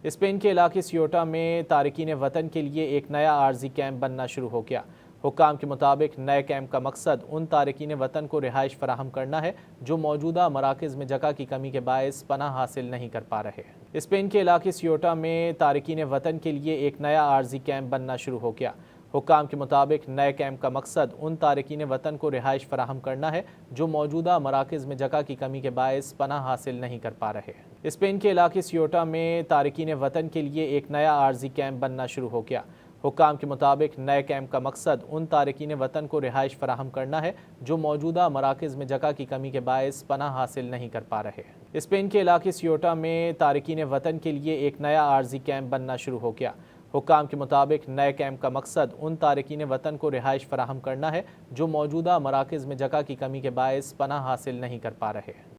Spain کے علاقے سیوٹا میں تارکین وطن کے لیے ایک نیا عارضی کیمپ بننا شروع ہو گیا۔ حکام کے مطابق نئے کیمپ کا مقصد ان تارکین وطن کو رہائش فراہم کرنا ہے جو موجودہ مراکز میں جگہ کی کمی کے باعث پناہ حاصل نہیں کر پا رہے۔ اسپین کے علاقے سیوٹا میں تارکین وطن کے لیے ایک نیا عارضی کیمپ بننا شروع ہو گیا۔ حکام کے مطابق نئے کیمپ کا مقصد ان تارکین وطن کو رہائش فراہم کرنا ہے جو موجودہ مراکز میں جگہ کی کمی کے باعث پناہ حاصل نہیں کر پا رہے۔ اسپین کے علاقے سیوٹا میں تارکین وطن کے لیے ایک نیا عارضی کیمپ بننا شروع ہو گیا۔ حکام کے مطابق نئے کیمپ کا مقصد ان تارکین وطن کو رہائش فراہم کرنا ہے جو موجودہ مراکز میں جگہ کی کمی کے باعث پناہ حاصل نہیں کر پا رہے۔ اسپین کے علاقے سیوٹا میں تارکین وطن کے لیے ایک نیا عارضی کیمپ بننا شروع ہو گیا۔ حکام کے مطابق نئے کیمپ کا مقصد ان تارکین وطن کو رہائش فراہم کرنا ہے جو موجودہ مراکز میں جگہ کی کمی کے باعث پناہ حاصل نہیں کر پا رہے۔